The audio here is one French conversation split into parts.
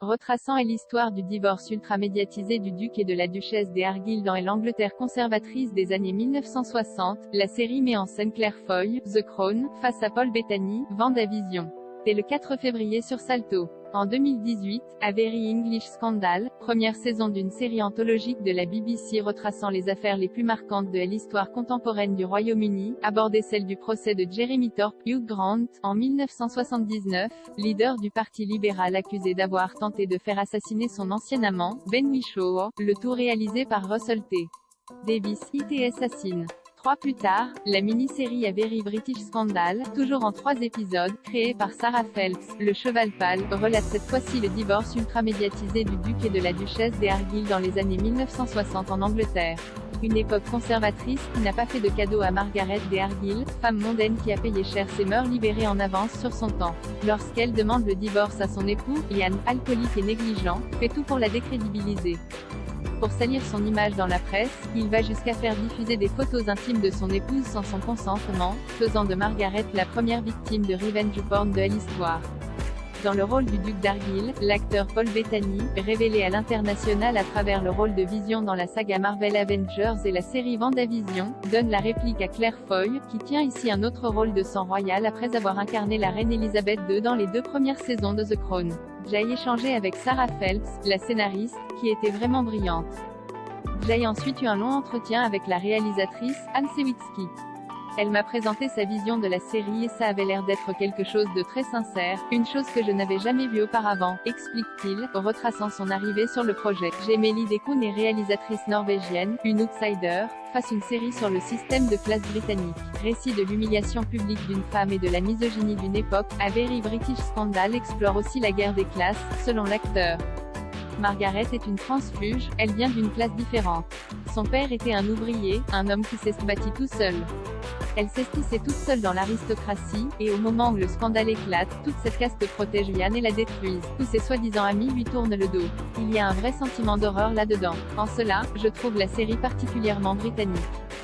Retraçant l'histoire du divorce ultra-médiatisé du duc et de la duchesse d'Argyll dans l'Angleterre conservatrice des années 1960, la série met en scène Claire Foy, The Crown, face à Paul Bettany, WandaVision. C'est le 4 février sur Salto. En 2018, A Very English Scandal, première saison d'une série anthologique de la BBC retraçant les affaires les plus marquantes de l'histoire contemporaine du Royaume-Uni, abordait celle du procès de Jeremy Thorpe, Hugh Grant, en 1979, leader du Parti libéral accusé d'avoir tenté de faire assassiner son ancien amant, Ben Whishaw, le tout réalisé par Russell T. Davies, IT Assassin. 3 plus tard, la mini-série A Very British Scandal, toujours en 3 épisodes, créée par Sarah Phelps, le cheval pâle, relate cette fois-ci le divorce ultra-médiatisé du duc et de la duchesse d'Argyll dans les années 1960 en Angleterre. Une époque conservatrice qui n'a pas fait de cadeau à Margaret d'Argyll, femme mondaine qui a payé cher ses mœurs libérées en avance sur son temps. Lorsqu'elle demande le divorce à son époux, Ian, alcoolique et négligent, fait tout pour la décrédibiliser. Pour salir son image dans la presse, il va jusqu'à faire diffuser des photos intimes de son épouse sans son consentement, faisant de Margaret la première victime de revenge porn de l'histoire. Dans le rôle du duc d'Argyll, l'acteur Paul Bettany, révélé à l'international à travers le rôle de Vision dans la saga Marvel Avengers et la série WandaVision, donne la réplique à Claire Foy, qui tient ici un autre rôle de sang royal après avoir incarné la reine Elisabeth II dans les 2 premières saisons de The Crown. J'ai échangé avec Sarah Phelps, la scénariste, qui était vraiment brillante. J'ai ensuite eu un long entretien avec la réalisatrice, Anne Sewitsky. Elle m'a présenté sa vision de la série et ça avait l'air d'être quelque chose de très sincère, une chose que je n'avais jamais vue auparavant, explique-t-il, retraçant son arrivée sur le projet. J'Amélie Dekun est réalisatrice norvégienne, une outsider, face une série sur le système de classe britannique. Récit de l'humiliation publique d'une femme et de la misogynie d'une époque, A Very British Scandal explore aussi la guerre des classes, selon l'acteur. Margaret est une transfuge, elle vient d'une classe différente. Son père était un ouvrier, un homme qui s'est bâti tout seul. Elle s'estissait toute seule dans l'aristocratie, et au moment où le scandale éclate, toute cette caste protège Ian et la détruisent. Tous ses soi-disant amis lui tournent le dos. Il y a un vrai sentiment d'horreur là-dedans. En cela, je trouve la série particulièrement britannique.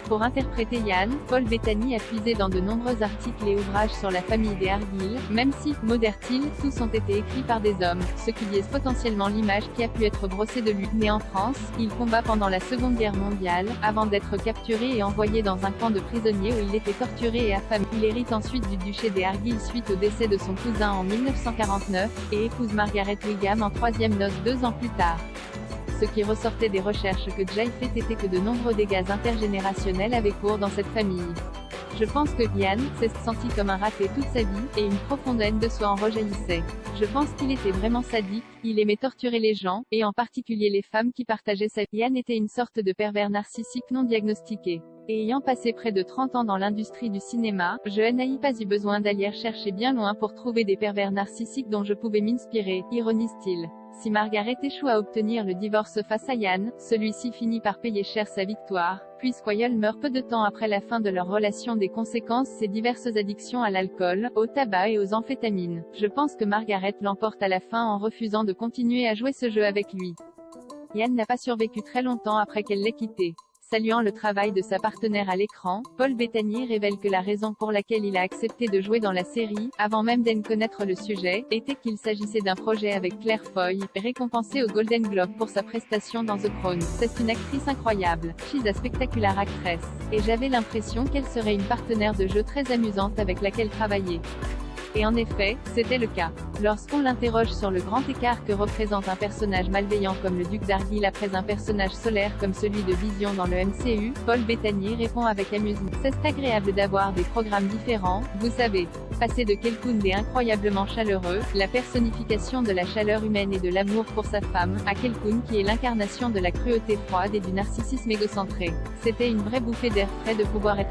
Pour interpréter Ian, Paul Bettany a puisé dans de nombreux articles et ouvrages sur la famille d'Argyll, même si, modère-t-il, tous ont été écrits par des hommes, ce qui biaise potentiellement l'image qui a pu être brossée de lui. Né en France, il combat pendant la Seconde Guerre mondiale, avant d'être capturé et envoyé dans un camp de prisonniers où il était torturé et affamé. Il hérite ensuite du duché d'Argyll suite au décès de son cousin en 1949, et épouse Margaret Wigham en 3e noces 2 ans plus tard. Ce qui ressortait des recherches que Jay fait était que de nombreux dégâts intergénérationnels avaient cours dans cette famille. Je pense que Ian s'est senti comme un raté toute sa vie, et une profonde haine de soi en rejaillissait. Je pense qu'il était vraiment sadique, il aimait torturer les gens, et en particulier les femmes qui partageaient sa vie. Ian était une sorte de pervers narcissique non diagnostiqué. Et ayant passé près de 30 ans dans l'industrie du cinéma, je n'ai pas eu besoin d'aller chercher bien loin pour trouver des pervers narcissiques dont je pouvais m'inspirer, ironise-t-il. Si Margaret échoue à obtenir le divorce face à Ian, celui-ci finit par payer cher sa victoire, puisqu'Oyle meurt peu de temps après la fin de leur relation. Des conséquences ses diverses addictions à l'alcool, au tabac et aux amphétamines. Je pense que Margaret l'emporte à la fin en refusant de continuer à jouer ce jeu avec lui. Ian n'a pas survécu très longtemps après qu'elle l'ait quitté. Saluant le travail de sa partenaire à l'écran, Paul Bettany révèle que la raison pour laquelle il a accepté de jouer dans la série, avant même d'en connaître le sujet, était qu'il s'agissait d'un projet avec Claire Foy, récompensée au Golden Globe pour sa prestation dans The Crown. C'est une actrice incroyable, she's a spectacular actress. Et j'avais l'impression qu'elle serait une partenaire de jeu très amusante avec laquelle travailler. Et en effet, c'était le cas. Lorsqu'on l'interroge sur le grand écart que représente un personnage malveillant comme le duc d'Argyll après un personnage solaire comme celui de Vision dans le MCU, Paul Bettany répond avec amusement. C'est agréable d'avoir des programmes différents, vous savez. Passer de quelqu'un d'incroyablement chaleureux, la personnification de la chaleur humaine et de l'amour pour sa femme, à quelqu'un qui est l'incarnation de la cruauté froide et du narcissisme égocentré. C'était une vraie bouffée d'air frais de pouvoir être